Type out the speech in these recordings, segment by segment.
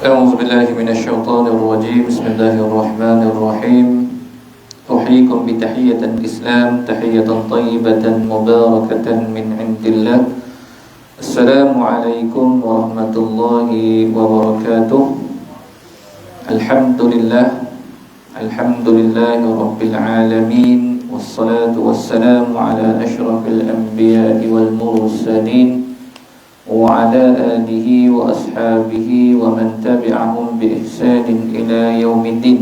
أعوذ بالله من الشيطان الرجيم. بسم الله الرحمن الرحيم. أحييكم بتحية الإسلام، تحية طيبة مباركة من عند الله. السلام عليكم ورحمة الله وبركاته. الحمد لله رب العالمين، والصلاة والسلام على أشرف الأنبياء والمرسلين وعلى آله وأصحابه ومن تبعهم بإحسان إلى يوم الدين.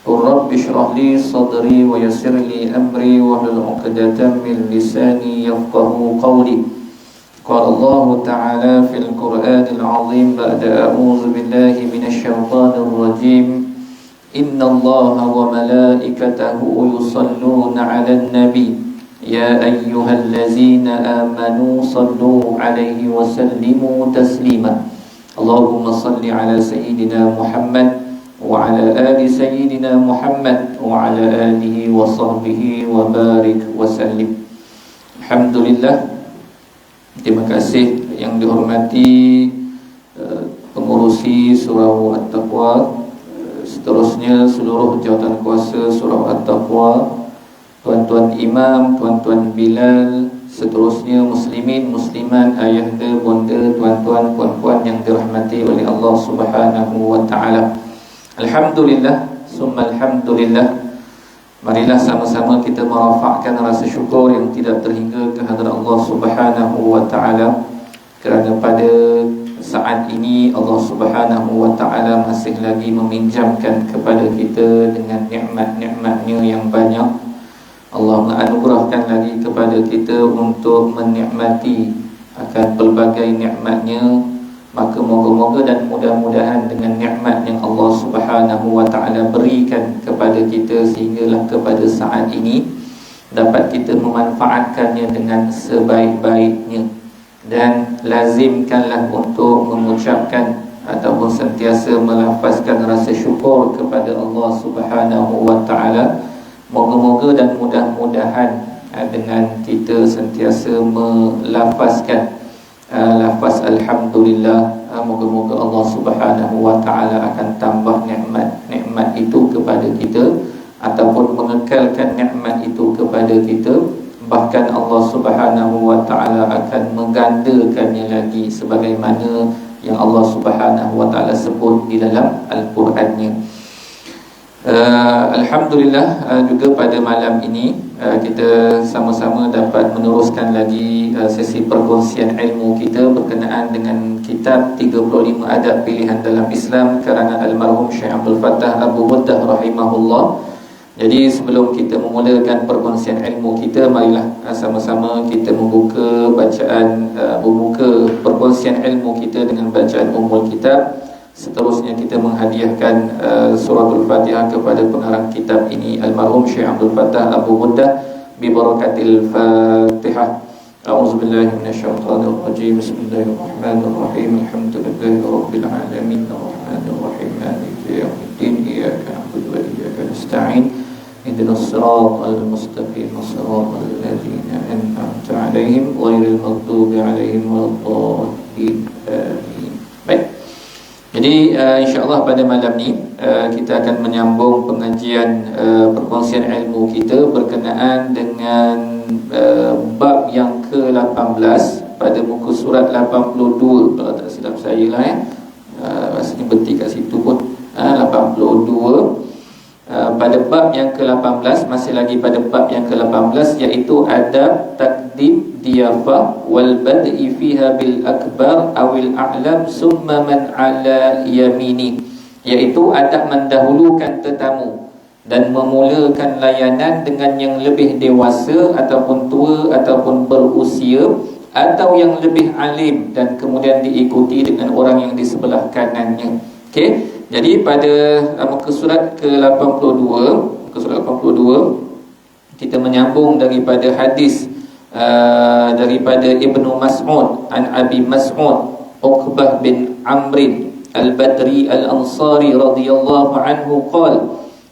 رب اشرح لي صدري ويسر لي أمري واحلل عقدة من لساني يفقهوا قولي. قال الله تعالى في القرآن العظيم بعد أعوذ بالله من الشيطان الرجيم: إن الله وملائكته يصلون على النبي يا أيها الذين آمنوا صلوا عليه وسلموا تسليما. اللهم صل على سيدنا محمد وعلى آل سيدنا محمد وعلى آله وصحبه وبارك وسلم. Alhamdulillah. Terima kasih yang dihormati pengurusi surau At-Taqwa, seterusnya seluruh jawatan kuasa surau At-Taqwa, tuan-tuan imam, tuan-tuan Bilal, seterusnya muslimin, muslimat, ayahda, bonda, tuan-tuan, puan-puan yang dirahmati oleh Allah Subhanahu wa taala. Alhamdulillah, summa alhamdulillah. Marilah sama-sama kita merafakkan rasa syukur yang tidak terhingga kehadrat Allah Subhanahu wa taala, kerana pada saat ini Allah Subhanahu wa taala masih lagi meminjamkan kepada kita dengan nikmat-nikmat-Nya yang banyak. Allah menganugerahkan lagi kepada kita untuk menikmati akan pelbagai nikmat-Nya. Maka moga-moga dan mudah-mudahan dengan nikmat yang Allah Subhanahu wa taala berikan kepada kita sehinggalah kepada saat ini dapat kita memanfaatkannya dengan sebaik-baiknya, dan lazimkanlah untuk mengucapkan ataupun sentiasa melafazkan rasa syukur kepada Allah Subhanahu wa taala. Moga-moga dan mudah-mudahan dengan kita sentiasa melafazkan lafaz alhamdulillah, moga-moga Allah Subhanahu wa taala akan tambah nikmat itu kepada kita ataupun mengekalkan nikmat itu kepada kita. Bahkan Allah Subhanahu wa taala akan menggandakannya lagi sebagaimana yang Allah Subhanahu wa taala sebut di dalam Al-Quran-Nya. Alhamdulillah, juga pada malam ini kita sama-sama dapat meneruskan lagi sesi perkongsian ilmu kita berkenaan dengan kitab 35 Adab Pilihan dalam Islam kerana almarhum Syekh Abdul Fattah Abu Ghuddah rahimahullah. Jadi sebelum kita memulakan perkongsian ilmu kita, marilah sama-sama kita membuka perkongsian ilmu kita dengan bacaan Ummul Kitab. Seterusnya kita menghadiahkan suratul Fatihah kepada pengarang kitab ini, almarhum Syekh Abdul Fattah Abu Ghuddah, bi barakatil Fatihah. A'udzubillahi minasyaitonir rajim. Bismillahirrahmanirrahim. Alhamdulillahi rabbil alamin, arrahmanir rahim, maliki yaumiddin, iyyaka na'budu wa iyyaka nasta'in. Ihdinas siratal mustaqim, siratal ladzina an'amta 'alaihim ghairil maghdubi 'alaihim waladdallin. Amin. Baik. Jadi insya-Allah pada malam ni kita akan menyambung pengajian perkongsian ilmu kita berkenaan dengan bab yang ke-18 pada muka surat 82, kalau tak silap saya lah rasanya berhenti kat situ pun 82. Pada bab yang ke-18, masih lagi pada bab yang ke-18, iaitu adab takdim diyafah wal bad'i fiha bil akbar awil a'lam summa man ala yamini, iaitu adab mendahulukan tetamu dan memulakan layanan dengan yang lebih dewasa ataupun tua ataupun berusia atau yang lebih alim, dan kemudian diikuti dengan orang yang di sebelah kanannya. Okey. Jadi pada muka surat ke-82, kita menyambung daripada hadis daripada Ibnu Mas'ud an Abi Mas'ud Uqbah bin Amr al-Badri al-Ansari radhiyallahu anhu qala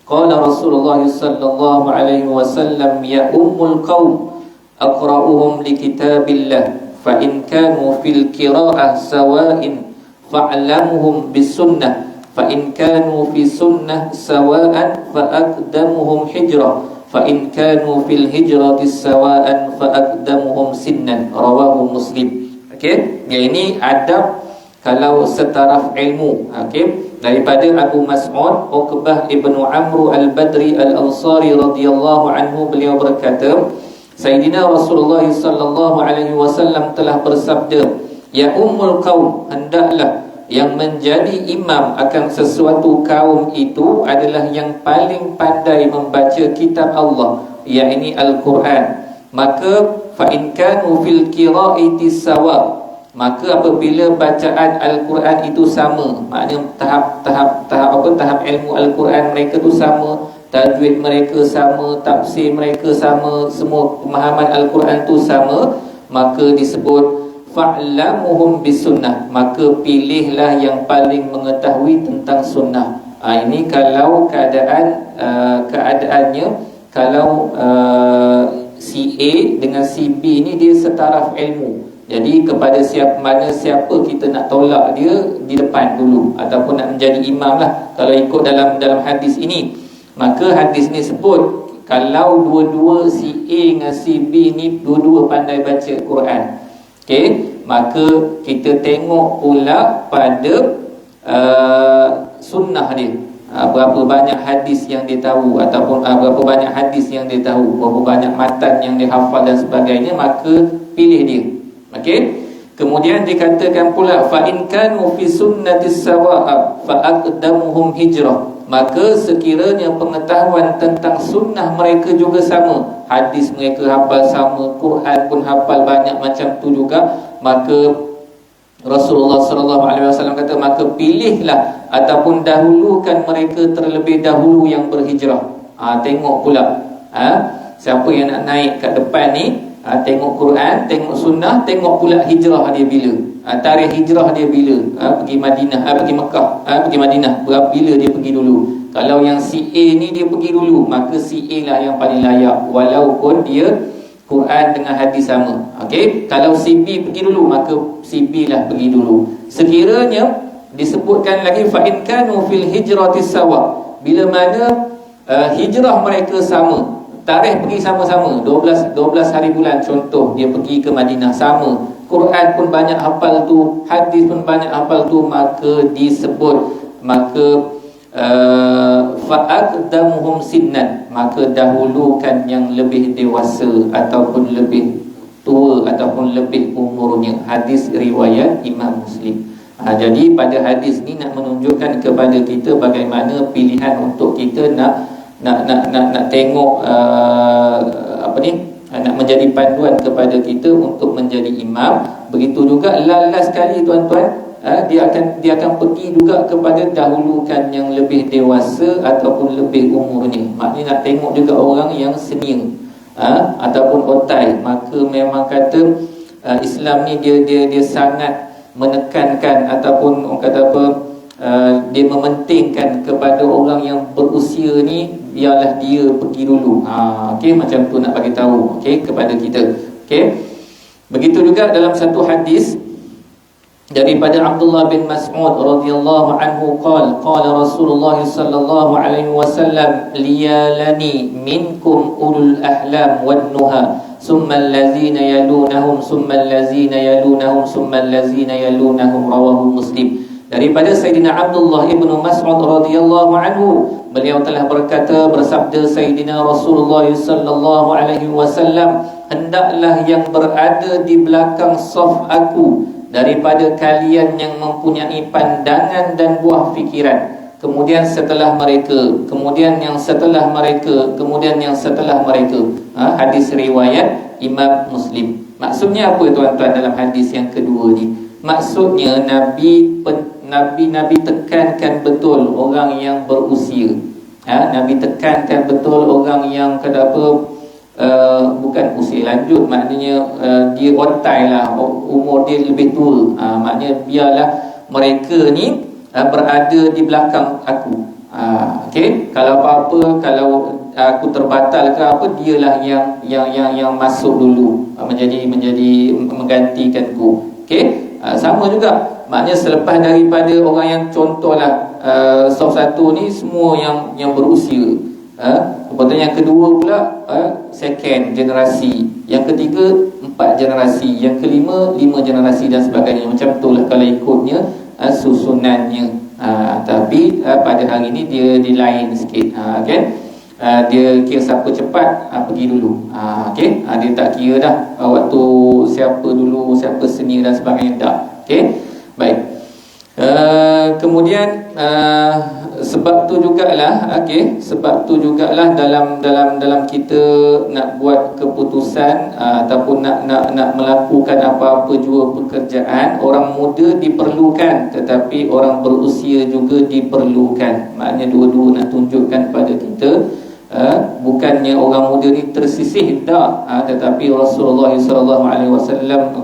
Qala Rasulullah sallallahu alaihi wasallam ya ummul qaum aqra'uhum li kitabillah fa in kanu fil qira'ah sawa'in fa'lamuhum bis sunnah fa in kanu fi sunnah sawa'an fa aqdamuhum hijrah fa in kanu fil hijrati sawa'an fa aqdamuhum sinnan. Rawahu Muslim. Okey, yang ini adab kalau setaraf ilmu. Okey, daripada Abu Mas'ud Uqbah ibnu Amr al-Badri al-Ansari radhiyallahu anhu, beliau berkata, Sayyidina Rasulullah sallallahu alaihi wasallam telah bersabda, ya ummul qaum, hendaklah yang menjadi imam akan sesuatu kaum itu adalah yang paling pandai membaca kitab Allah, yakni Al-Quran. Maka fa in kanu fil qira'ati sawa, maka apabila bacaan Al-Quran itu sama, maknanya tahap ilmu Al-Quran mereka tu sama, tajwid mereka sama, tafsir mereka sama, semua pemahaman Al-Quran tu sama, maka disebut fa'lamuhum bisunnah, maka pilihlah yang paling mengetahui tentang sunnah. Ini kalau keadaannya, kalau si A dengan si B ni dia setaraf ilmu. Jadi kepada siapa kita nak tolak dia di depan dulu, ataupun nak menjadi imam lah kalau ikut dalam hadis ini. Maka hadis ni sebut kalau dua-dua si A dengan si B ni dua-dua pandai baca Quran, okey, maka kita tengok pula pada sunnah dia, berapa banyak hadis yang dia tahu, ataupun berapa banyak hadis yang dia tahu, berapa banyak matan yang dia hafal dan sebagainya, maka pilih dia. Okey. Kemudian dikatakan pula fa in kanu fi sunnatis sawa'a fa aqdamuhum hijrah, maka sekiranya pengetahuan tentang sunnah mereka juga sama, hadis mereka hafal sama, Quran pun hafal banyak macam tu juga, maka Rasulullah sallallahu alaihi wasallam kata, maka pilihlah ataupun dahulukan mereka terlebih dahulu yang berhijrah. Tengok pula siapa yang nak naik kat depan ni, tengok Quran, tengok sunnah, tengok pula hijrah dia bila, tarikh hijrah dia bila, pergi Madinah, pergi Mekah, pergi Madinah, berapa bila dia pergi dulu. Kalau yang si A ni dia pergi dulu, maka si A lah yang paling layak, walaupun dia Quran dengan hadis sama. Okey, kalau si B pergi dulu, maka si B lah pergi dulu. Sekiranya disebutkan lagi fa in kanu fil hijrati sawa, bila mana hijrah mereka sama, tarikh pergi sama-sama, 12 hari bulan contoh, dia pergi ke Madinah sama, Quran pun banyak hafal tu, hadis pun banyak hafal tu, maka disebut, maka fa'aqdamuhum sinnan, maka dahulukan yang lebih dewasa ataupun lebih tua ataupun lebih umurnya. Hadis riwayat Imam Muslim. Jadi pada hadis ni nak menunjukkan kepada kita bagaimana pilihan untuk kita nak tengok nak menjadi panduan kepada kita untuk menjadi imam. Begitu juga last sekali tuan-tuan, dia akan pergi juga kepada dahulukan yang lebih dewasa ataupun lebih umurnya. Maknanya nak tengok juga orang yang senior ataupun otai. Maka memang kata Islam ni dia sangat menekankan ataupun orang kata apa, dia mementingkan kepada orang yang berusia ni, biarlah dia pergi dulu. Okey, macam tu nak bagi tahu, okey, kepada kita. Okey. Begitu juga dalam satu hadis daripada Abdullah bin Mas'ud radhiyallahu anhu qala Rasulullah sallallahu alaihi wasallam liyalani minkum ulul ahlam wan nuha summa allazina yalunahum summa allazina yalunahum summa allazina yalunahum. Rawahu Muslim. Daripada Sayyidina Abdullah ibn Mas'ud radhiyallahu anhu, beliau telah berkata, bersabda Sayyidina Rasulullah sallallahu alaihi wasallam, hendaklah yang berada di belakang saf aku daripada kalian yang mempunyai pandangan dan buah fikiran, kemudian setelah mereka, kemudian yang setelah mereka, kemudian yang setelah mereka. Hadis riwayat Imam Muslim. Maksudnya apa tuan-tuan dalam hadis yang kedua ni? Maksudnya Nabi tekankan betul orang yang berusia. Nabi tekankan betul orang yang kata apa, bukan usia lanjut, maknanya dia otai lah, umur dia lebih tua. Maknanya biarlah mereka ni berada di belakang aku. Okey, kalau apa-apa, kalau aku terbatal ke apa, dialah yang masuk dulu, menjadi menggantikanku. Okey, sama juga. Maknanya selepas daripada orang yang contohlah saf satu ni semua yang berusia. Lepas tu yang kedua pula second generasi, yang ketiga 4 generasi, yang kelima 5 generasi dan sebagainya. Macam itulah kalau ikutnya susunannya. Tapi pada hari ni dia lain sikit, kan? Dia kira siapa cepat pergi dulu, okey. Dia tak kira dah waktu siapa dulu, siapa senior dan sebagainya, tak. Okey, baik. Kemudian sebab tu jugalah, okey, sebab tu jugalah dalam kita nak buat keputusan ataupun nak melakukan apa-apa jua pekerjaan, orang muda diperlukan, tetapi orang berusia juga diperlukan. Maknanya dua-dua nak tunjukkan pada kita, bukannya orang muda ni tersisih, tak, tetapi Rasulullah SAW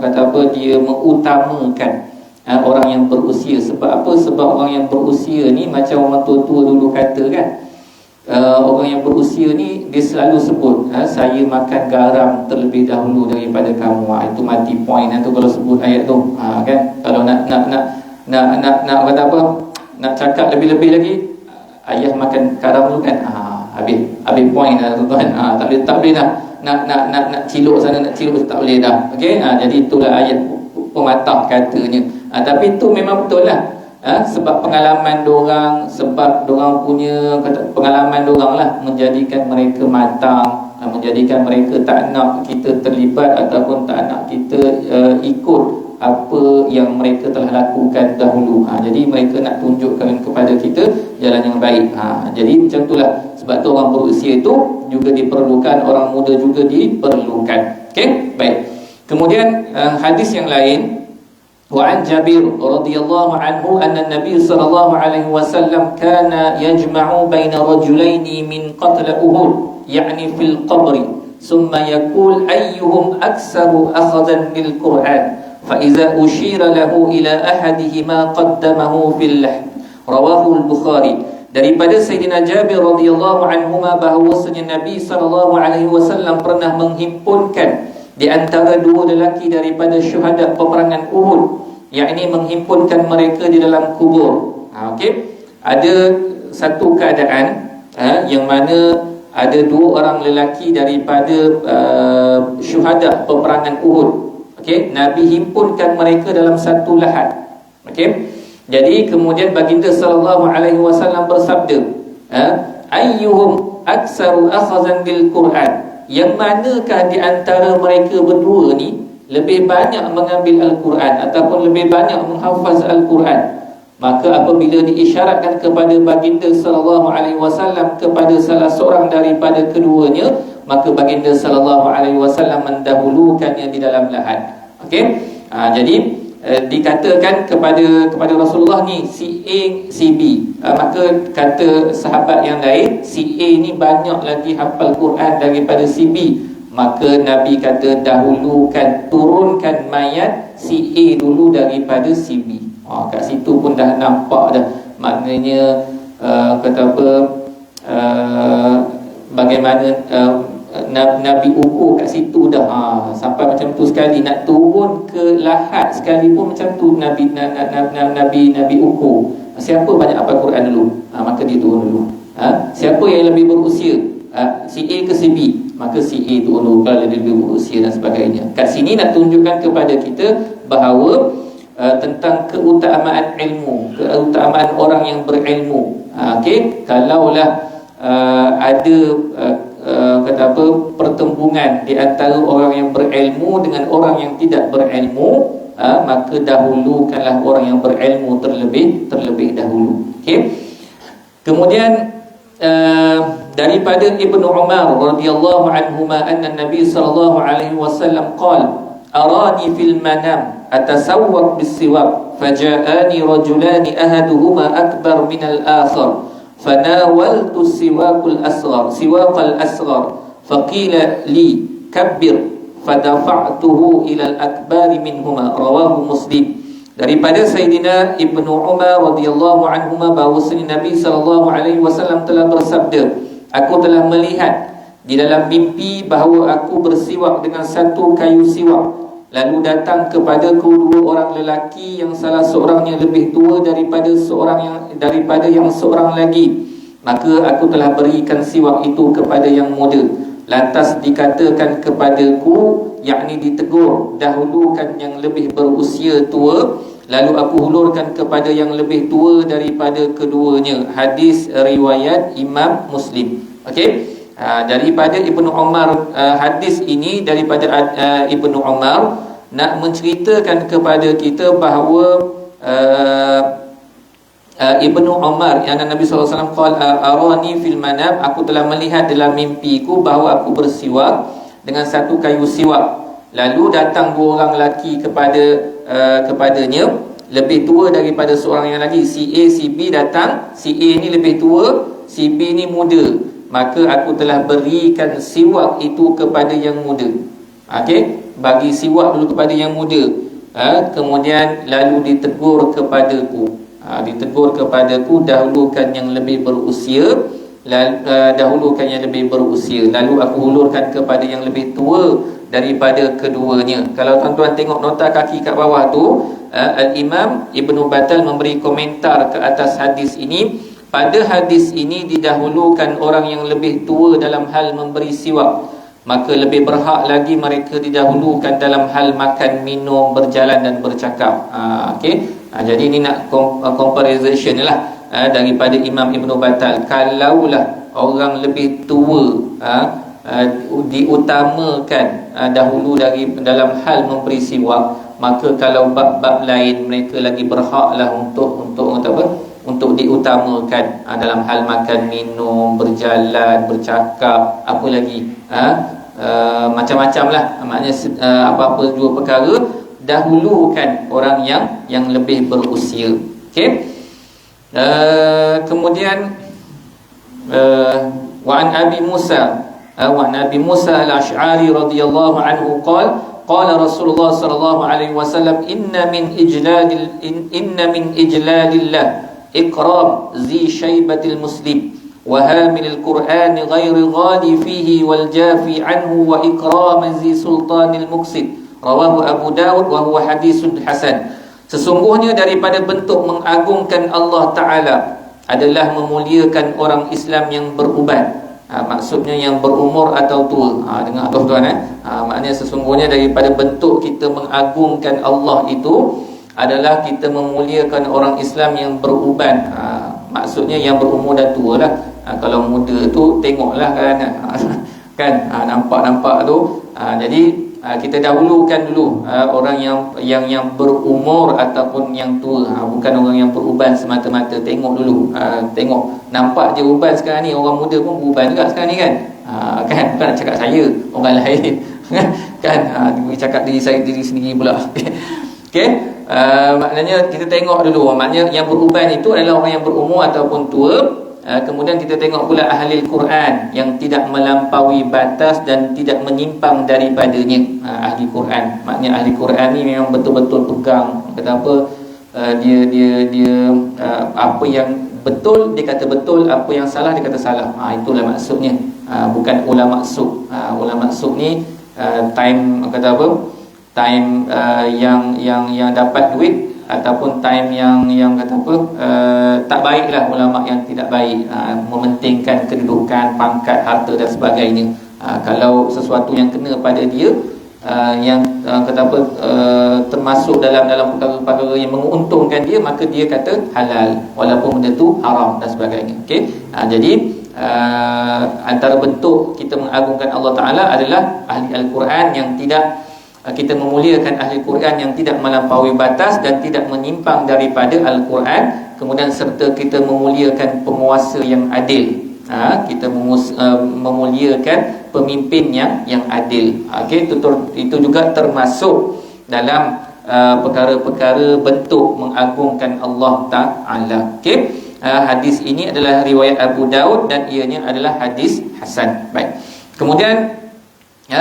kata apa, dia mengutamakan orang yang berusia. Sebab apa? Sebab orang yang berusia ni macam orang tua-tua dulu kata, kan, orang yang berusia ni dia selalu sebut, saya makan garam terlebih dahulu daripada kamu. Itu mati point tu kalau sebut ayat tu, kan. Kalau nak kata apa, nak cakap lebih-lebih lagi, ayah makan garam dulu, kan. Habis point dah, tuan. Tak boleh dah nak ciluk sana, nak ciluk tak boleh dah. Okey, jadi itulah ayat pematah katanya. Tapi itu memang betul lah, sebab pengalaman dorang, sebab dorang punya pengalaman dorang lah menjadikan mereka matang, menjadikan mereka tak nak kita terlibat ataupun tak nak kita ikut apa yang mereka telah lakukan dahulu. Jadi mereka nak tunjukkan kepada kita jalan yang baik. Jadi macam itulah. Sebab tu orang berusia itu juga diperlukan, orang muda juga diperlukan. Okey, baik. Kemudian hadis yang lain, wa an Jabir radhiyallahu anhu anna an-nabiy sallallahu alaihi wasallam kana yajma'u baina rajulaini min qatl Uhud, yani fil qabr, thumma yaqul ayyuhum aktsaru akhadhan bil Qur'an, fa idza ushira lahu ila ahadihima qaddamahu fil lahd. Rawahu al-Bukhari. Daripada Sayyidina Jabir radhiyallahu anhuma bahawasanya Nabi sallallahu alaihi wasallam pernah menghimpunkan di antara dua lelaki daripada syuhada peperangan Uhud, yakni menghimpunkan mereka di dalam kubur. Okey, ada satu keadaan yang mana ada dua orang lelaki daripada syuhada peperangan Uhud. Okey, Nabi himpunkan mereka dalam satu lahat. Okey, jadi kemudian baginda sallallahu alaihi wasallam bersabda, ayyuhum aktsaru akhazan bil Quran, yang manakah di antara mereka berdua ni lebih banyak mengambil Al-Quran ataupun lebih banyak menghafaz Al-Quran. Maka apabila diisyaratkan kepada baginda sallallahu alaihi wasallam kepada salah seorang daripada keduanya, maka baginda sallallahu alaihi wasallam mendahulukannya di dalam lahat. Okey, jadi dikatakan kepada Rasulullah ni si A, si B. Maka kata sahabat yang lain, si A ni banyak lagi hafal Quran daripada si B. Maka Nabi kata dahulukan, turunkan mayat si A dulu daripada si B. Kat situ pun dah nampak dah, maknanya kata apa, bagaimana Nabi ukur kat situ dah. Sampai macam tu sekali nak turun ke lahat sekali pun macam tu Nabi ukur. Siapa banyak hafal Quran dulu, maka dia turun dulu. Siapa yang lebih berusia, si A ke si B, maka si A turun dulu kalau dia lebih berusia dan sebagainya. Kat sini nak tunjukkan kepada kita bahawa tentang keutamaan ilmu, keutamaan orang yang berilmu. Okey, kalaulah ada kata apa, pertembungan di antara orang yang berilmu dengan orang yang tidak berilmu, maka dahulukanlah orang yang berilmu terlebih dahulu. Okey. Kemudian daripada Ibnu Umar radhiyallahu anhuma anna Nabi sallallahu alaihi wasallam qala arani fil manam atasawwaq bis-siwak faja'ani rajulani ahaduhuma akbar min al-akhar فناولت السواق الأصغر فقيل لي كبر فدفعته إلى الأكبر منهما. رواه مسلم. daripada Sayyidina Ibnu Umar radhiyallahu anhuma bahawasanya Nabi SAW telah bersabda, aku telah melihat di dalam mimpi bahawa aku bersiwak dengan satu kayu siwak, lalu datang kepadaku dua orang lelaki yang salah seorangnya lebih tua daripada yang seorang lagi. Maka aku telah berikan siwak itu kepada yang muda. Lantas dikatakan kepadaku, yakni ditegur, dahulukan yang lebih berusia tua, lalu aku hulurkan kepada yang lebih tua daripada keduanya. Hadis riwayat Imam Muslim. Okey, daripada Ibnu Umar, hadis ini daripada Ibnu Umar nak menceritakan kepada kita bahawa Ibnu Umar yang Nabi SAW qala arani fil manam, aku telah melihat dalam mimpiku bahawa aku bersiwak dengan satu kayu siwak, lalu datang dua orang lelaki kepadanya lebih tua daripada seorang yang lagi. Si A, si B datang, si A ni lebih tua, si B ni muda. Maka aku telah berikan siwak itu kepada yang muda. Okey, bagi siwak dulu kepada yang muda. Kemudian lalu ditegur kepadaku, dahulukan yang lebih berusia, lalu aku hulurkan kepada yang lebih tua daripada keduanya. Kalau tuan-tuan tengok nota kaki kat bawah tu, Al-Imam Ibnu Battal memberi komentar ke atas hadis ini. Pada hadis ini didahulukan orang yang lebih tua dalam hal memberi siwak, maka lebih berhak lagi mereka didahulukan dalam hal makan, minum, berjalan dan bercakap. Okey, jadi ini nak comparison lah daripada Imam Ibnu Battal. Kalaulah orang lebih tua diutamakan dahulu dalam hal memberi siwak, maka kalau bab-bab lain mereka lagi berhaklah untuk diutamakan dalam hal makan, minum, berjalan, bercakap, apa lagi macam-macam lah. Maknanya apa-apa dua perkara dahulukan orang yang lebih berusia. Okey, kemudian wa an Abi Musa al-Ash'ari radhiyallahu anhu qala Rasulullah sallallahu alaihi wasallam inna min ijlalillah ikram zi syaibatil muslim wa hamilil qur'ani ghairi ghali fihi wal jafi anhu wa ikram zi sultanil muqsid, rawahu Abu Dawud wa huwa hadisun hasan. Sesungguhnya daripada bentuk mengagungkan Allah Ta'ala adalah memuliakan orang Islam yang beruban. Maksudnya yang berumur atau tua. Dengar tuan-tuan, maknanya sesungguhnya daripada bentuk kita mengagungkan Allah itu adalah kita memuliakan orang Islam yang beruban. Maksudnya yang berumur dan tua lah. Kalau muda tu tengoklah kan nampak tu. Jadi kita dahulukan dulu orang yang berumur ataupun yang tua, bukan orang yang beruban semata-mata. Tengok dulu, tengok nampak je uban sekarang ni, orang muda pun beruban juga sekarang ni kan. Kan bukan nak cakap saya, orang lain kan cakap diri sendiri pula. Okey, maknanya kita tengok dulu, maknanya yang beruban itu adalah orang yang berumur ataupun tua. Kemudian kita tengok pula ahli Quran yang tidak melampaui batas dan tidak menyimpang daripadanya. Ahli Quran, maknanya ahli Quran ni memang betul-betul pegang, kata apa, dia apa yang betul dia kata betul, apa yang salah dia kata salah. Itulah maksudnya. Bukan ulama suk. Ulama suk ni time kata apa? Time yang dapat duit ataupun time yang kata apa, tak baiklah ulama yang tidak baik, mementingkan kedudukan, pangkat, harta dan sebagainya. Kalau sesuatu yang kena pada dia, yang kata apa, termasuk dalam perkara-perkara yang menguntungkan dia, maka dia kata halal walaupun benda tu haram dan sebagainya. Okey, jadi antara bentuk kita mengagungkan Allah Ta'ala adalah ahli Al-Quran yang tidak, kita memuliakan ahli Quran yang tidak melampaui batas dan tidak menyimpang daripada Al-Quran. Kemudian serta kita memuliakan penguasa yang adil. Kita memuliakan pemimpin yang adil. Okey, itu juga termasuk dalam perkara-perkara bentuk mengagungkan Allah Ta'ala. Okey, hadis ini adalah riwayat Abu Daud dan ianya adalah hadis hasan. Baik. Kemudian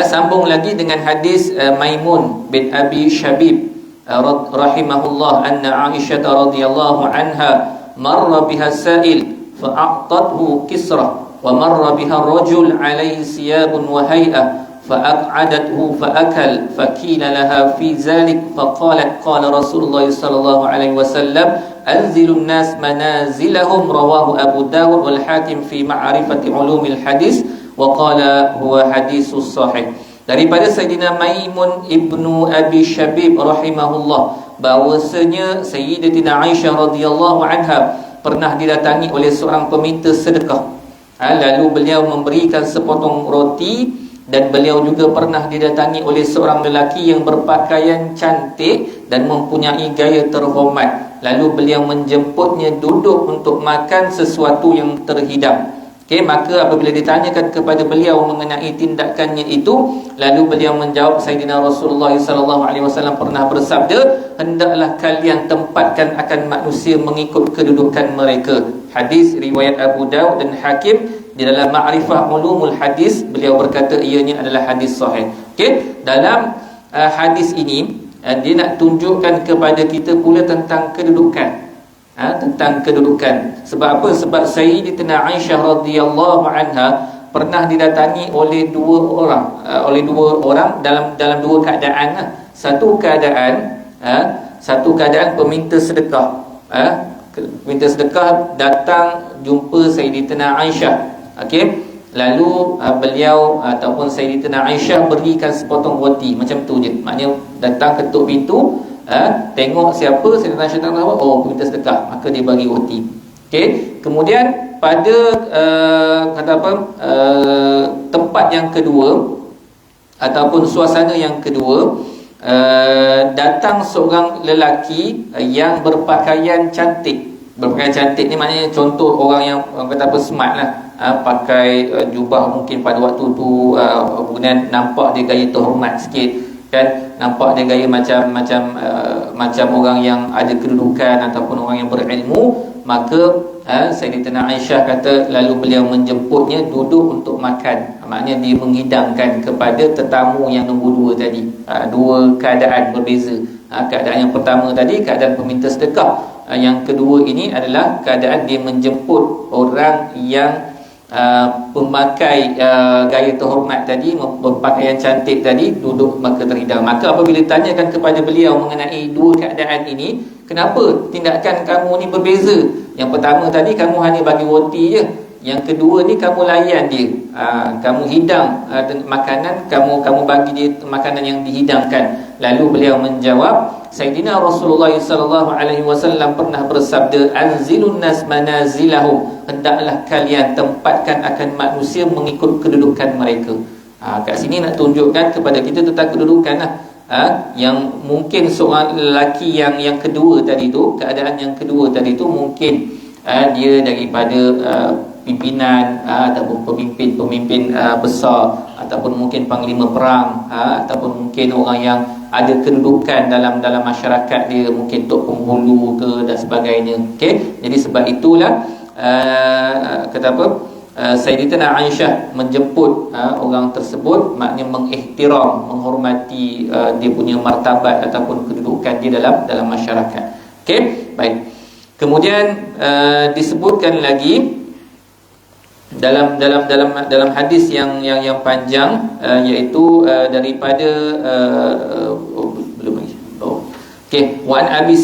sambung lagi dengan hadis Maimun bin Abi Syabib rahimahullah anna Aisyah radhiyallahu anha marra biha sa'il fa'aqtathu kisra wa marra biha rajul alaihi siyabun wa hay'ah fa'aq'adathu fa'akal faqila laha fi zalik faqalat qala Rasulullah sallallahu alaihi wasallam anzilun nas manazilahum rawahu Abu Dawud wal Hakim fi ma'rifati ulumil hadis wa qala huwa hadisus sahih. Daripada Sayyidina Maimun ibnu Abi Syabib rahimahullah bahwasanya Sayyidatina Aisyah radhiyallahu anha pernah didatangi oleh seorang peminta sedekah. Lalu beliau memberikan sepotong roti, dan beliau juga pernah didatangi oleh seorang lelaki yang berpakaian cantik dan mempunyai gaya terhormat. Lalu beliau menjemputnya duduk untuk makan sesuatu yang terhidang. Maka apabila ditanyakan kepada beliau mengenai tindakannya itu, lalu beliau menjawab, Sayyidina Rasulullah SAW pernah bersabda, hendaklah kalian tempatkan akan manusia mengikut kedudukan mereka. Hadis riwayat Abu Dawud dan Hakim. Di dalam Ma'rifah Ulumul Hadis, beliau berkata ianya adalah hadis sahih. Dalam hadis ini dia nak tunjukkan kepada kita pula tentang kedudukan. Tentang kedudukan. Sebab apa? Sebab Sayyidatina Aisyah radhiyallahu anha pernah didatangi oleh dua orang dalam dua keadaan. Satu keadaan peminta sedekah. Peminta sedekah datang jumpa Sayyidatina Aisyah. Lalu beliau ataupun Sayyidatina Aisyah berikan sepotong roti macam tu je. Maknanya datang ketuk pintu, tengok siapa, Sayyidatina Aisyah tahu, oh peminta sedekah, maka dia bagi roti. Kemudian pada tempat yang kedua ataupun suasana yang kedua, datang seorang lelaki yang berpakaian cantik. Berpakaian cantik ni maknanya contoh orang yang smart lah. Pakai jubah mungkin pada waktu tu, kemudian nampak dia gaya terhormat sikit kan, nampak dia gaya macam orang yang ada kedudukan ataupun orang yang berilmu. Maka Sayyidatina Aisyah kata lalu beliau menjemputnya duduk untuk makan. Maknanya dia menghidangkan kepada tetamu yang nombor dua tadi. Dua keadaan berbeza. Keadaan yang pertama tadi keadaan peminta sedekah, yang kedua ini adalah keadaan dia menjemput orang yang pemakai gaya terhormat tadi, berpakaian cantik tadi, duduk maka terhidang. Maka apabila ditanyakan kepada beliau mengenai dua keadaan ini, kenapa tindakan kamu ni berbeza? Yang pertama tadi kamu hanya bagi roti je, yang kedua ni kamu layan dia, kamu hidang makanan, kamu bagi dia makanan yang dihidangkan. Lalu beliau menjawab, Sayyidina Rasulullah SAW pernah bersabda, anzilun nas manazilahum, hendaklah kalian tempatkan akan manusia mengikut kedudukan mereka. Kat sini nak tunjukkan kepada kita tentang kedudukan lah. Yang mungkin seorang lelaki yang kedua tadi tu, keadaan yang kedua tadi tu mungkin dia daripada pimpinan ataupun pemimpin besar, ataupun mungkin panglima perang, ataupun mungkin orang yang ada kedudukan dalam masyarakat dia, mungkin tok penghulu ke dan sebagainya. Jadi sebab itulah Sayyidatina Aisyah menjemput orang tersebut, maknanya mengihtiram, menghormati dia punya martabat ataupun kedudukan dia dalam masyarakat. Baik. Kemudian disebutkan lagi dalam hadis yang panjang, iaitu daripada belum lagi. Wa an Abi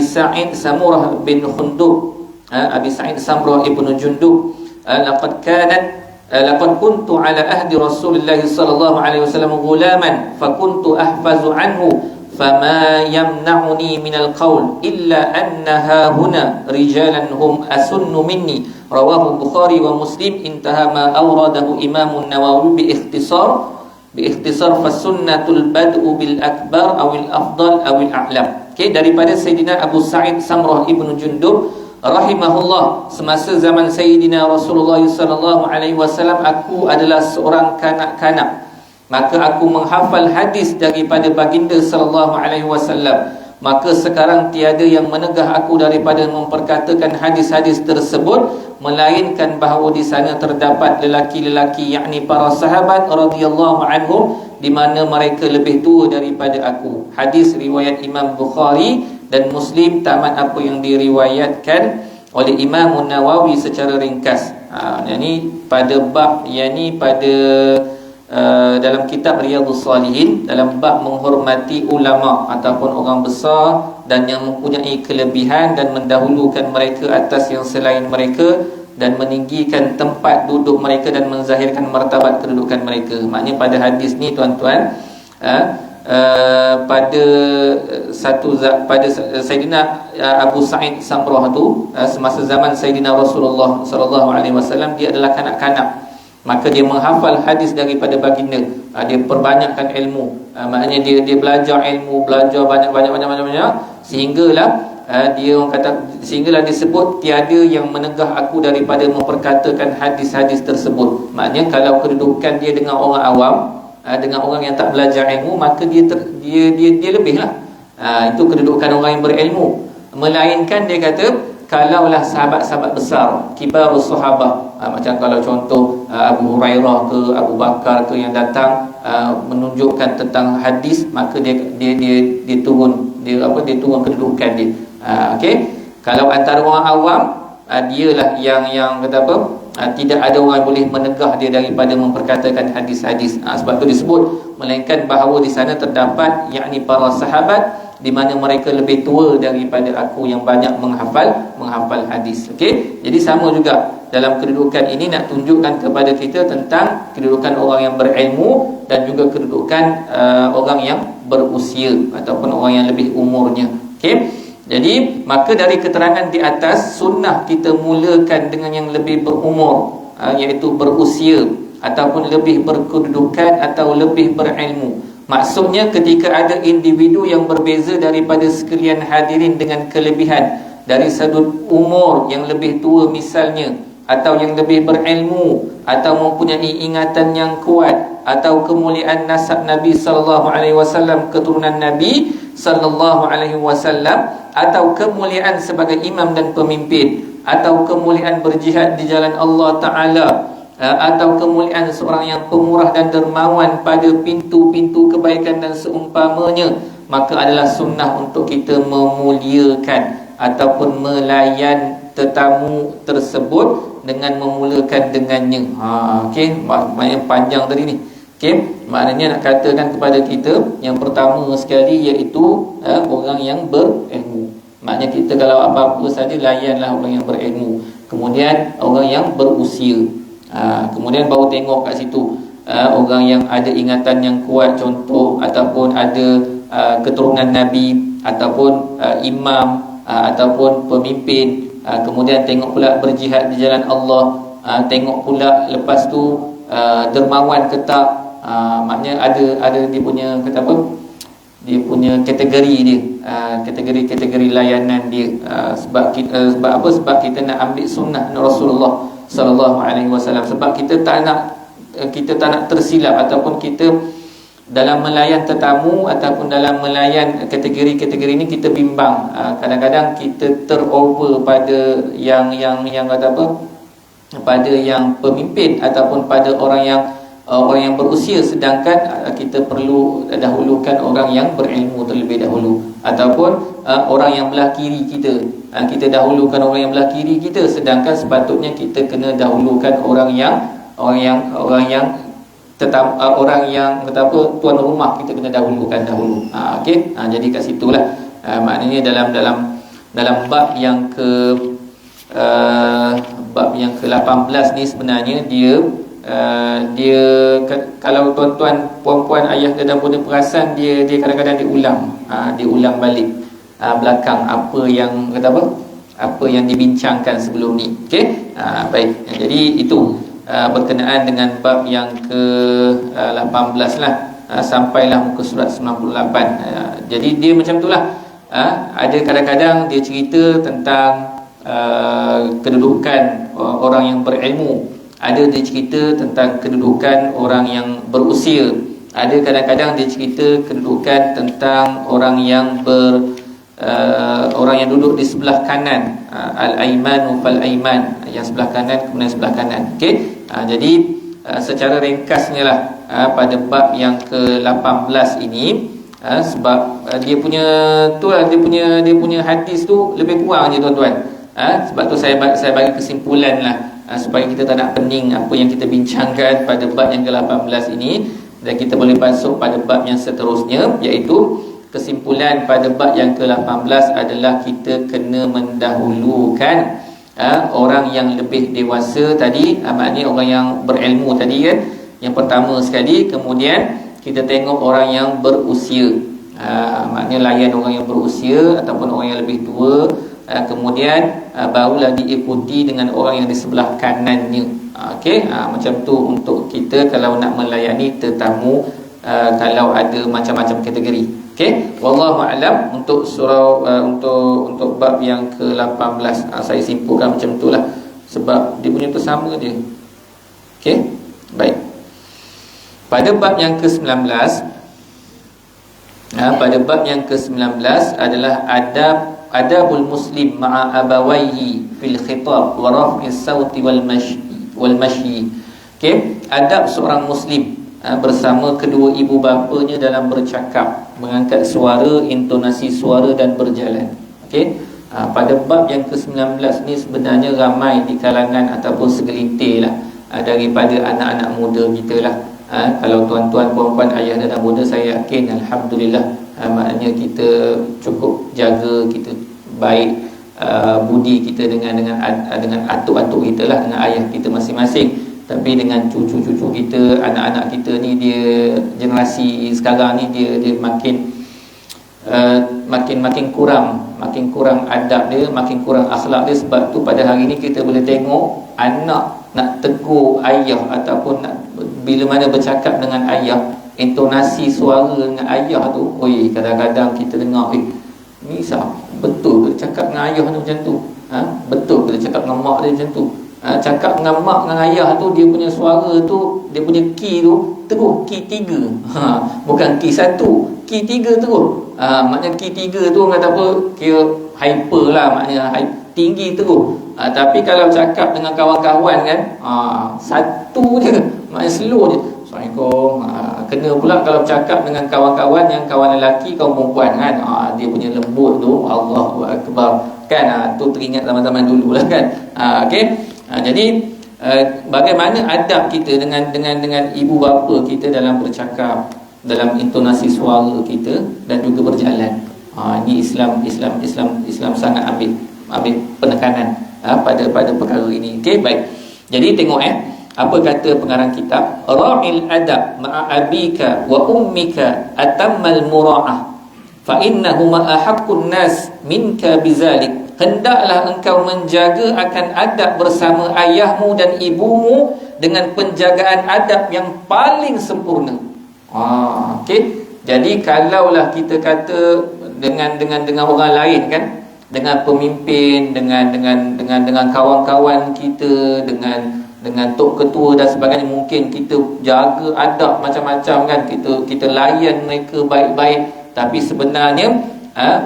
Sa'id Samurah bin Khundub, Abi Sa'id Samurah ibn Jundub, laqad kuntu ala ahdi Rasulullah sallallahu alaihi wasallam ghulaman fakuntu ahfazu anhu fama yamna'uni minal qaul illa annaha huna rijalan hum asunnu minni, rawahu Bukhari wa Muslim. Intaha ma awradahu Imam Nawawi bi ikhtisar fasunnatul bad'u bil akbar awil afdal awil a'lam. Daripada Sayyidina Abu Sa'id Samrah ibn Jundub rahimahullah, semasa zaman Sayyidina Rasulullah sallallahu alaihi wasallam aku adalah seorang kanak-kanak, maka aku menghafal hadis daripada baginda sallallahu alaihi wasallam. Maka sekarang tiada yang menegah aku daripada memperkatakan hadis-hadis tersebut, melainkan bahawa di sana terdapat lelaki-lelaki, yakni para sahabat radhiyallahu anhum, di mana mereka lebih tua daripada aku. Hadis riwayat Imam Bukhari dan Muslim tamat apa yang diriwayatkan oleh Imam Nawawi secara ringkas. Ini pada bab, yakni pada dalam kitab Riyadhus Shalihin, dalam bab menghormati ulama ataupun orang besar dan yang mempunyai kelebihan dan mendahulukan mereka atas yang selain mereka dan meninggikan tempat duduk mereka dan menzahirkan martabat kedudukan mereka. Maknanya pada hadis ni tuan-tuan, pada Sayyidina Abu Sa'id Samrah tu, semasa zaman Sayyidina Rasulullah sallallahu alaihi wasallam, dia adalah kanak-kanak. Maka dia menghafal hadis daripada baginda. Dia perbanyakkan ilmu. Maknanya dia belajar ilmu, belajar banyak sehinggalah dia orang kata, sehinggalah disebut tiada yang menegah aku daripada memperkatakan hadis-hadis tersebut. Maknanya kalau kedudukan dia dengan orang awam, dengan orang yang tak belajar ilmu, maka dia lebihlah. Itu kedudukan orang yang berilmu. Melainkan dia kata, kalaulah sahabat-sahabat besar, kibarus sahabah, macam kalau contoh Abu Hurairah ke Abu Bakar ke yang datang menunjukkan tentang hadis, maka dia turun kedudukan dia. Okey, kalau antara orang awam, dialah yang kata apa, tidak ada orang yang boleh menegah dia daripada memperkatakan hadis-hadis. Sebab itu disebut, melainkan bahawa di sana terdapat yakni para sahabat di mana mereka lebih tua daripada aku yang banyak menghafal hadis. Okey, jadi sama juga dalam kedudukan ini nak tunjukkan kepada kita tentang kedudukan orang yang berilmu dan juga kedudukan orang yang berusia ataupun orang yang lebih umurnya. Okey, jadi maka dari keterangan di atas, sunnah kita mulakan dengan yang lebih berumur, iaitu berusia ataupun lebih berkedudukan atau lebih berilmu. Maksudnya ketika ada individu yang berbeza daripada sekalian hadirin dengan kelebihan dari sudut umur yang lebih tua misalnya, atau yang lebih berilmu, atau mempunyai ingatan yang kuat, atau kemuliaan nasab Nabi sallallahu alaihi wasallam, keturunan Nabi sallallahu alaihi wasallam, atau kemuliaan sebagai imam dan pemimpin, atau kemuliaan berjihad di jalan Allah Ta'ala, atau kemuliaan seorang yang pemurah dan dermawan pada pintu-pintu kebaikan dan seumpamanya, maka adalah sunnah untuk kita memuliakan ataupun melayan tetamu tersebut dengan memulakan dengannya. Okey, maknanya panjang tadi ni. Okey, maknanya nak katakan kepada kita yang pertama sekali iaitu orang yang berilmu. Maknanya kita kalau apa-apa saja layanlah orang yang berilmu. Kemudian orang yang berusia. Kemudian baru tengok kat situ orang yang ada ingatan yang kuat, contoh, ataupun ada keturunan Nabi, ataupun imam, ataupun pemimpin. Kemudian tengok pula berjihad di jalan Allah. Tengok pula lepas tu dermawan ke tak. Maknanya ada dia punya kata apa, dia punya kategori dia, kategori layanan dia. Sebab kita nak ambil sunnah Rasulullah sallallahu alaihi wasallam. Sebab kita tak nak tersilap, ataupun kita dalam melayan tetamu ataupun dalam melayan kategori-kategori ini kita bimbang. Kadang-kadang kita terover pada yang kata apa, pada yang pemimpin ataupun pada orang yang berusia, sedangkan kita perlu dahulukan orang yang berilmu terlebih dahulu, ataupun orang yang belah kiri kita, kita dahulukan orang yang belah kiri kita, sedangkan sepatutnya kita kena dahulukan orang yang kata apa, tuan rumah kita kena dahulukan dahulu. Okey, jadi kat situlah maknanya dalam bab yang ke-18 ni sebenarnya dia kalau tuan-tuan, puan-puan, ayah dan bunda perasan, dia kadang-kadang diulang balik belakang apa yang kata apa yang dibincangkan sebelum ni. Okey, baik. Jadi itu berkenaan dengan bab yang ke-18 lah, sampailah muka surat 98. Jadi dia macam itulah. Ada kadang-kadang dia cerita tentang kedudukan orang yang berilmu, ada dia cerita tentang kedudukan orang yang berusia, ada kadang-kadang dia cerita kedudukan tentang orang yang duduk di sebelah kanan, al-aimanu fal-aiman, yang sebelah kanan kemudian sebelah kanan. Okey, jadi secara ringkasnya lah pada bab yang ke-18 ini, sebab dia punya hadis tu lebih kurang je tuan-tuan. Sebab tu saya bagi kesimpulan lah, supaya kita tak nak pening apa yang kita bincangkan pada bab yang ke-18 ini, dan kita boleh masuk pada bab yang seterusnya, iaitu kesimpulan pada bab yang ke-18 adalah kita kena mendahulukan orang yang lebih dewasa tadi, maknanya orang yang berilmu tadi kan, yang pertama sekali. Kemudian kita tengok orang yang berusia, maknanya layan orang yang berusia ataupun orang yang lebih tua. Kemudian barulah diikuti dengan orang yang di sebelah kanannya. Okey, macam tu untuk kita kalau nak melayani tetamu, kalau ada macam-macam kategori. Okey, wallahu a'lam untuk surah untuk bab yang ke-18. Saya simpulkan macam itulah sebab dia punya tu sama je. Okey, baik. Pada bab yang ke-19, pada bab yang ke-19 adalah adabul muslim ma'a abawaihi fil khitab wa raf'is sauti wal mashi. Okey, adab seorang muslim bersama kedua ibu bapanya dalam bercakap, mengangkat suara, intonasi suara dan berjalan. Okey, pada bab yang ke-19 ni sebenarnya ramai di kalangan ataupun segelintir lah daripada anak-anak muda kita lah. Kalau tuan-tuan, puan-puan, ayah dan muda, saya yakin alhamdulillah, maknanya kita cukup jaga, kita baik budi kita dengan atuk-atuk kita lah, dengan ayah kita masing-masing. Tapi dengan cucu-cucu kita, anak-anak kita ni, dia generasi sekarang ni dia makin makin kurang adab dia, makin kurang akhlak dia. Sebab tu pada hari ni kita boleh tengok anak nak tegur ayah ataupun nak bila mana bercakap dengan ayah, intonasi suara dengan ayah tu, kadang-kadang kita dengar, ni sah betul ke cakap dengan ayah tu macam tu? Betul ke cakap dengan mak dia macam tu? Cakap dengan mak dengan ayah tu, dia punya suara tu, dia punya key tu terus key 3. Bukan key 1, key 3 terus. Maknanya key 3 tu orang kata apa, kira hyper lah, maknanya tinggi terus. Tapi kalau cakap dengan kawan-kawan kan, satu je, maknanya slow je. Assalamualaikum. Kena pula kalau cakap dengan kawan-kawan yang kawan lelaki, kawan perempuan kan, dia punya lembut tu, Allahu Akbar kan. Tu teringat zaman-zaman dulu lah kan. Okey. Jadi bagaimana adab kita dengan ibu bapa kita dalam bercakap, dalam intonasi suara kita dan juga berjalan. Ini Islam sangat ambil penekanan pada perkara ini. Okey, baik. Jadi tengok apa kata pengarang kitab, ra'il adab ma'a abika wa ummika atammal mura'ah fa innahuma ahaqqun nas minka bizalik. Hendaklah engkau menjaga akan adab bersama ayahmu dan ibumu dengan penjagaan adab yang paling sempurna. Okey. Jadi kalaulah kita kata dengan orang lain kan, dengan pemimpin, dengan kawan-kawan kita, dengan tok ketua dan sebagainya, mungkin kita jaga adab macam-macam kan, kita layan mereka baik-baik. Tapi sebenarnya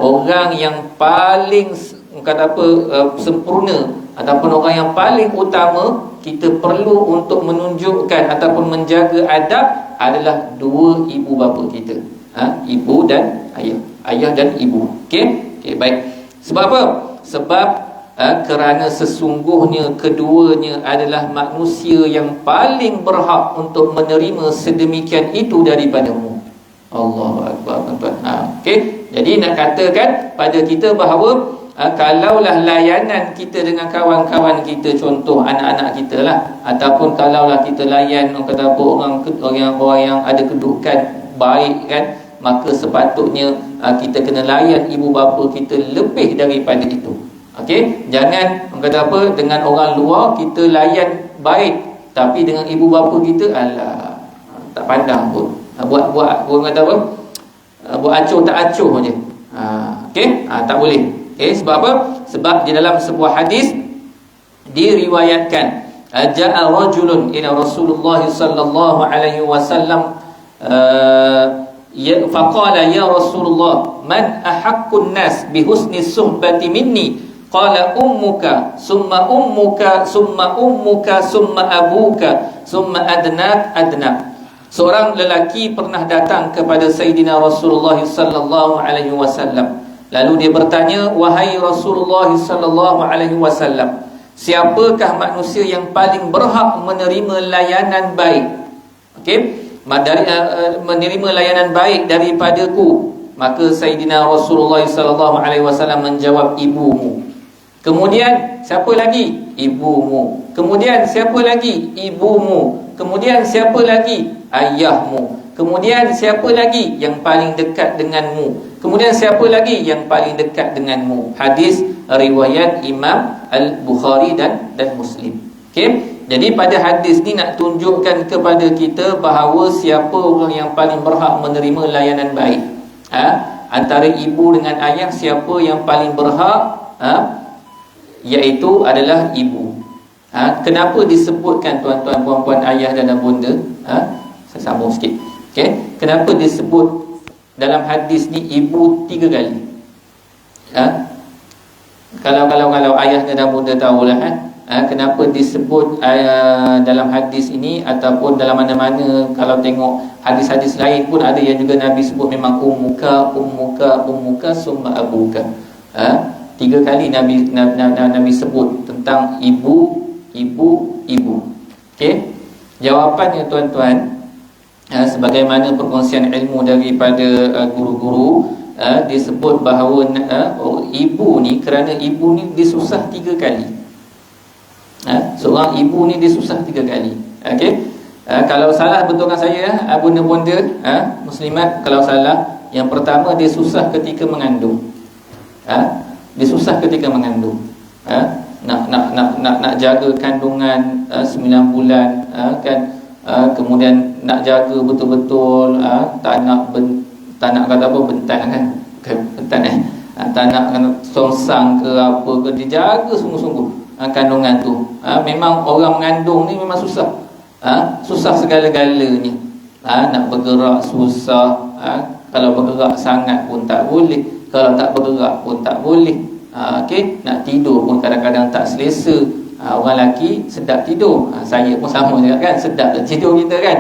orang yang paling sempurna ataupun orang yang paling utama kita perlu untuk menunjukkan ataupun menjaga adab adalah dua ibu bapa kita, ibu dan ayah dan ibu. Okey, baik. Sebab apa? Sebab kerana sesungguhnya keduanya adalah manusia yang paling berhak untuk menerima sedemikian itu daripadamu. Allahu Akbar, tuan-tuan. Okey, jadi nak katakan pada kita bahawa kalaulah layanan kita dengan kawan-kawan kita, contoh anak-anak kita lah, ataupun kalaulah kita layan orang yang ada kedudukan baik kan, maka sepatutnya kita kena layan ibu bapa kita lebih daripada itu. Okey, jangan dengan orang luar kita layan baik, tapi dengan ibu bapa kita alah tak pandang pun, buat orang kata apa, buat acuh tak acuh je. Okey, tak boleh. Sebab apa? Sebab di dalam sebuah hadis diriwayatkan, ja'a rajulun ila Rasulullah sallallahu alaihi wasallam faqala ya Rasulullah man ahaqqun nas bihusni suhbati minni, Qala ummuka summa ummuka summa ummuka summa abuka summa adnak. Seorang lelaki pernah datang kepada Sayyidina Rasulullah sallallahu alaihi wasallam. Lalu dia bertanya, wahai Rasulullah sallallahu alaihi wasallam, siapakah manusia yang paling berhak menerima layanan baik? Okey, menerima layanan baik daripadaku. Maka Sayyidina Rasulullah sallallahu alaihi wasallam menjawab, ibumu. Kemudian siapa lagi? Ibumu. Kemudian siapa lagi? Ibumu. Kemudian siapa lagi? Ayahmu. Kemudian siapa lagi? Yang paling dekat denganmu. Kemudian siapa lagi? Yang paling dekat denganmu. Hadis riwayat Imam Al-Bukhari dan Muslim. Okey. Jadi pada hadis ni nak tunjukkan kepada kita bahawa siapa orang yang paling berhak menerima layanan baik. Antara ibu dengan ayah, siapa yang paling berhak? Iaitu adalah ibu. Kenapa disebutkan tuan-tuan, puan-puan, ayah dan bunda? Saya sambung sikit. Okay? Kenapa disebut dalam hadis ni ibu 3 kali? Kalau ayah dan bunda tahulah kenapa disebut dalam hadis ini, ataupun dalam mana-mana kalau tengok hadis-hadis lain pun ada yang juga Nabi sebut memang ummuka summa abuka. 3 kali Nabi sebut tentang ibu. Okey. Jawapannya tuan-tuan, sebagaimana perkongsian ilmu daripada guru-guru, disebut bahawa ibu ni, kerana ibu ni disusah 3 kali. Seorang ibu ni disusah 3 kali. Okey. Kalau salah betulkan saya, bunda-bunda muslimat, kalau salah, yang pertama dia susah ketika mengandung. Dia susah ketika mengandung. Nak jaga kandungan 9 bulan, kan, kemudian nak jaga betul-betul, tak nak kata apa, bentan kan, bentan tak nak songsang ke apa ke, dijaga sungguh-sungguh kandungan tu. Memang orang mengandung ni memang susah. Susah segala-galanya. Nak bergerak susah, kalau bergerak sangat pun tak boleh, kalau tak bergerak pun tak boleh. Okey, nak tidur pun kadang-kadang tak selesa. Orang lelaki sedap tidur, saya pun sama juga kan, sedap tidur kita kan.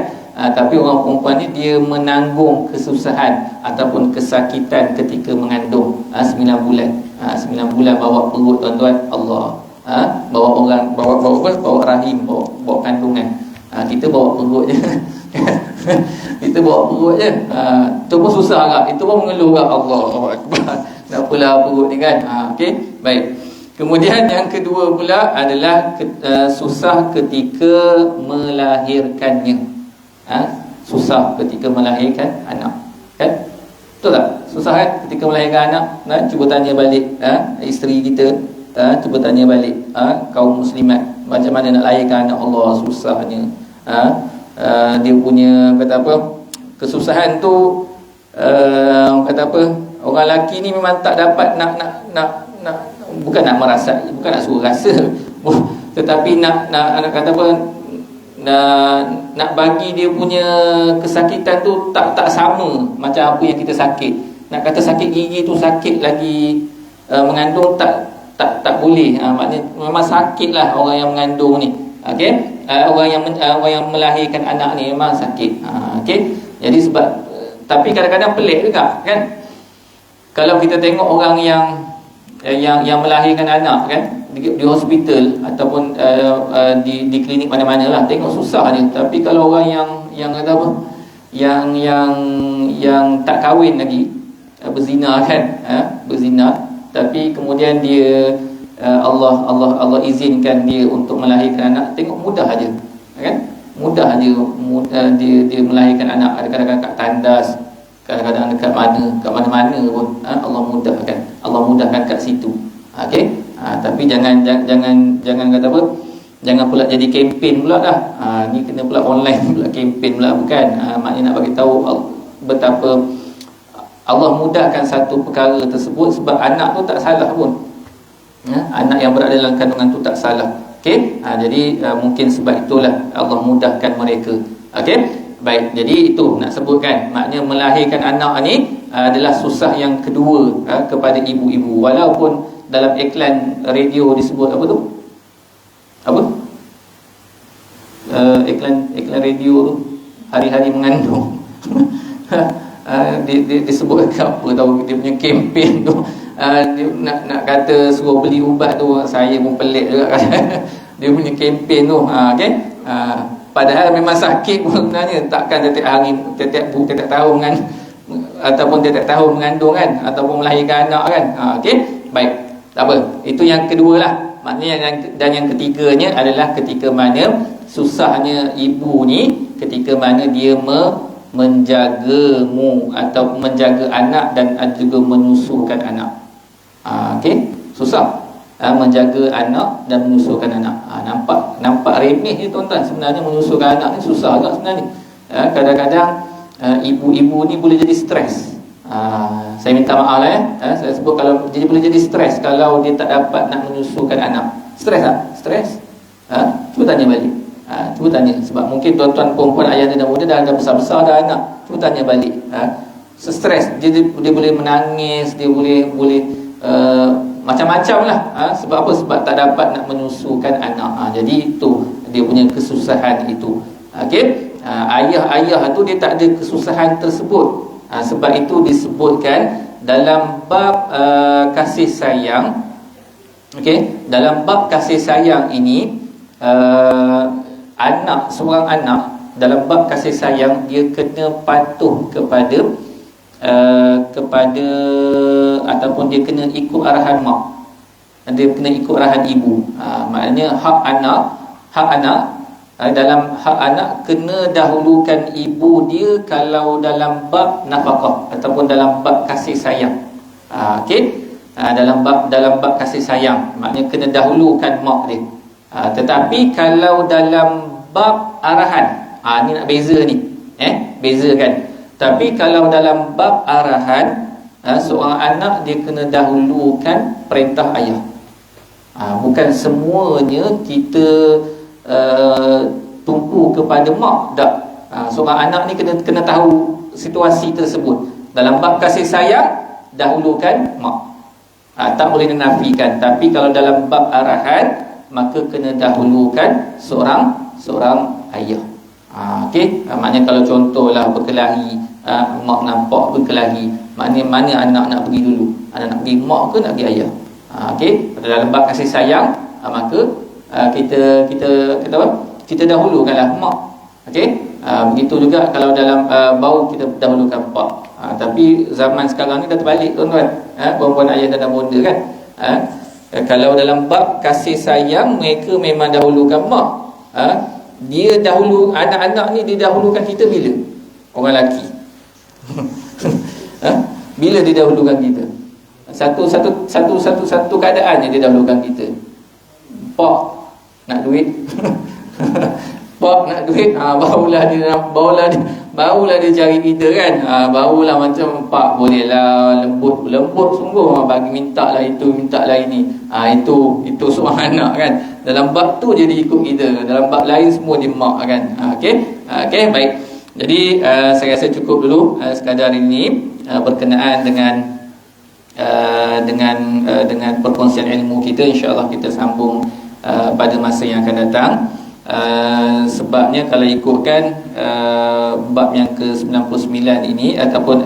Tapi orang perempuan ni dia menanggung kesusahan ataupun kesakitan ketika mengandung 9 bulan. 9 bulan bawa perut tuan-tuan, Allah. Bawa rahim, bawa kandungan. Kita bawa perut je. Kita bawa perut je. Itu pun susah agak. Itu pun mengeluh agak, Allah Akbar. Nak pula perut ni kan. Okey, baik. Kemudian yang kedua pula adalah susah ketika melahirkannya. Susah ketika melahirkan anak. Kan? Betul tak? Susah kan ketika melahirkan anak? Cuba tanya balik isteri kita. Cuba tanya balik kaum muslimat, macam mana nak lahirkan anak. Allah, susahnya. Dia punya kata apa, kesusahan tu, kata apa, orang lelaki ni memang tak dapat nak bukan nak merasa, bukan nak suruh rasa, tetapi nak kata apa, nak bagi dia punya kesakitan tu tak sama macam apa yang kita sakit. Nak kata sakit gigi tu sakit lagi, mengandung tak boleh. Maknanya memang sakitlah orang yang mengandung ni. Okey, orang yang melahirkan anak ni memang sakit. Okey, jadi sebab, tapi kadang-kadang pelik juga kan, kalau kita tengok orang yang melahirkan anak kan di hospital ataupun di klinik mana-mana lah, tengok susah dia. Tapi kalau orang yang kata apa, yang tak kahwin lagi, berzina kan, berzina, tapi kemudian dia Allah izinkan dia untuk melahirkan anak, tengok mudah aja kan, mudah aja dia melahirkan anak. Kadang-kadang kat tandas, kadang-kadang dekat mana-mana pun Allah mudahkan kat situ. Okey, tapi jangan kata apa, jangan pula jadi kempen pula dah. Ni kena pula online pula, kempen pula, bukan. Maknanya nak bagi tahu betapa Allah mudahkan satu perkara tersebut, sebab anak tu tak salah pun. Anak yang berada dalam kandungan tu tak salah. Okey, jadi mungkin sebab itulah Allah mudahkan mereka. Okey, baik. Jadi itu nak sebutkan, maknanya melahirkan anak ni adalah susah yang kedua kepada ibu-ibu. Walaupun dalam iklan radio disebut apa tu? Apa? Iklan radio tu hari-hari mengandung. Disebut apa tahu dia punya kempen tu. Dia nak kata suruh beli ubat tu, saya pun pelik juga kan. Dia punya kempen tu, okey. Padahal memang sakit pun sebenarnya, takkan tiap hari, tiap tahun kan, ataupun tiap tahun mengandung kan, ataupun melahirkan anak kan. Okey, baik, tak apa. Itu yang kedua lah. Maknanya yang ketiganya adalah ketika mana susahnya ibu ni, ketika mana dia menjagamu atau menjaga anak dan juga menyusukan anak. Okey, susah menjaga anak dan menyusukan anak. Nampak remeh ni tuan-tuan, sebenarnya menyusukan anak ni susah juga sebenarnya. Kadang-kadang ibu-ibu ni boleh jadi stres. Saya minta maaf lah saya sebut, kalau jadi boleh jadi stres kalau dia tak dapat nak menyusukan anak. Stres tak? Stres? Cuba tanya balik. Cuba tanya, sebab mungkin tuan-tuan perempuan ayah dan muda dah besar-besar dah anak. Cuba tanya balik. Stres, dia boleh menangis, dia boleh macam-macam lah. Sebab apa? Sebab tak dapat nak menyusukan anak. Jadi itu dia punya kesusahan itu. Okey, ayah tu dia tak ada kesusahan tersebut. Sebab itu disebutkan dalam bab kasih sayang. Okey, dalam bab kasih sayang ini, seorang anak dalam bab kasih sayang dia kena patuh kepada ataupun dia kena ikut arahan mak, dia kena ikut arahan ibu. Maknanya hak anak dalam hak anak kena dahulukan ibu dia kalau dalam bab nafkah ataupun dalam bab kasih sayang. Okey, dalam bab kasih sayang maknanya kena dahulukan mak dia. Tetapi kalau dalam bab arahan, ni nak beza ni, beza kan. Tapi kalau dalam bab arahan, seorang anak dia kena dahulukan perintah ayah. Bukan semuanya kita tumpu kepada mak, tak. Seorang anak ni kena tahu situasi tersebut. Dalam bab kasih sayang, dahulukan mak. Tak boleh menafikan. Tapi kalau dalam bab arahan, maka kena dahulukan seorang ayah. Okey, maknanya kalau contohlah berkelahi, mak nampak berkelahi, maknanya mana anak nak pergi dulu? Anak nak pergi mak ke nak pergi ayah? Okey, dalam bab kasih sayang, maka kita apa? Kita dahulukanlah mak. Okey, begitu juga kalau dalam bau kita dahulukan pak. Tapi zaman sekarang ni dah terbalik tuan-tuan. Perempuan ayah dan bonda kan. Kalau dalam bab kasih sayang, mereka memang dahulukan mak. Dia dahulu anak-anak ni, dia dahulukan kita bila? Orang lelaki. Bila dia dahulukan kita? Satu keadaannya dia dahulukan kita. Pak nak duit. Pak nak duit, barulah dia cari kita kan. Barulah macam pak bolehlah lembut sungguh, bagi mintalah itu, mintalah ini. Itu seorang anak kan. Dalam bab tu je dia ikut kita, dalam bab lain semua dia mak kan. Okey, baik. Jadi saya rasa cukup dulu sekadar ini berkenaan dengan perkongsian ilmu kita. InsyaAllah kita sambung pada masa yang akan datang. Sebabnya kalau ikutkan bab yang ke-99 ini ataupun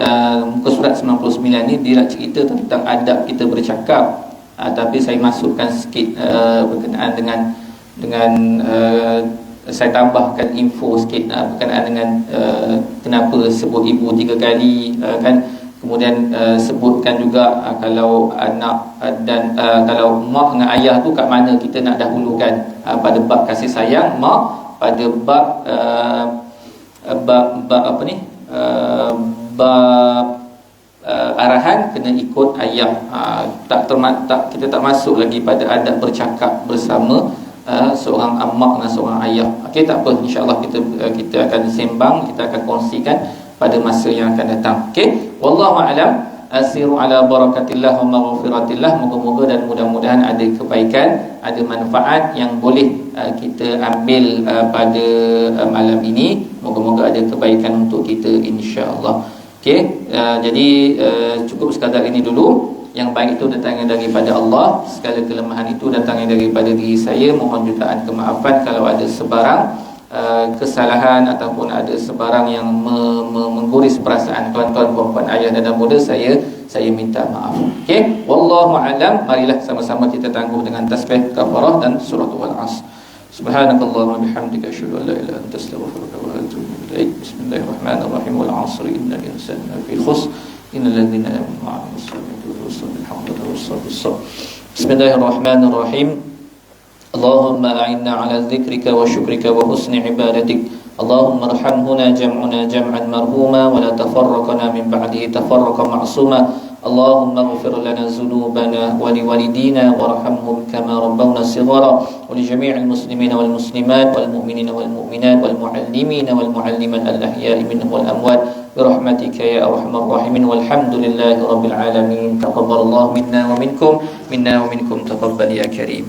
muka surat 99 ni, dia nak cerita tentang adab kita bercakap. Tapi saya masukkan sikit berkenaan dengan saya tambahkan info sikit berkenaan dengan kenapa sebut ibu 3 kali kan. Kemudian sebutkan juga kalau anak dan kalau mak dengan ayah tu kat mana kita nak dahulukan. Pada bab kasih sayang mak, pada bab apa ni, bab arahan kena ikut ayah. Kita tak masuk lagi pada adab bercakap bersama seorang mak dan seorang ayah. Okey, tak apa, insya-Allah kita akan sembang, kita akan kongsikan pada masa yang akan datang. Okey, wallahu a'lam. Asiru ala barakatillah wa maghfiratillah. Moga-moga dan mudah-mudahan ada kebaikan, ada manfaat yang boleh kita ambil pada malam ini. Moga-moga ada kebaikan untuk kita, insya-Allah. Okey, jadi cukup sekadar ini dulu. Yang baik itu datangnya daripada Allah, segala kelemahan itu datangnya daripada diri saya. Mohon jutaan kemaafan kalau ada sebarang kesalahan ataupun ada sebarang yang mengguris perasaan tuan-tuan, puan-puan, ayah dan bunda saya minta maaf. Okey, wallahu a'lam. Marilah sama-sama kita tangguh dengan tasbih kafarah dan surah Al-Asr. Subhanakallahumma bihamdika asyhadu an la ilaha illa anta astaghfiruka wa atubu ilaik. Bismillahirrahmanirrahim. Wal 'asri innal insana lafi khusr. Innal ladzina amanu wa 'amilus solihati wa tawasaw bis sabr. Bismillahirrahmanirrahim. Allahumma a'inna 'ala dzikrika wa syukrika wa husni ibadatik. Allahumma arhamhuna jam'una jam'an marhuma wa la tafarraqna min ba'dihi tafarraqa ma'suma. Allahumma ighfir lana dhunubana wa liwalidina warhamhum kama rabbawna shighara wa li jami'il muslimina wal muslimat wal mu'minina wal mu'minat wal mu'allimina wal mu'allimat al ahya'i minhum wal amwat bi rahmatika ya arhamar rahimin walhamdulillahi rabbil alamin. Taqabbalallahu minna wa minkum taqabbal ya karim.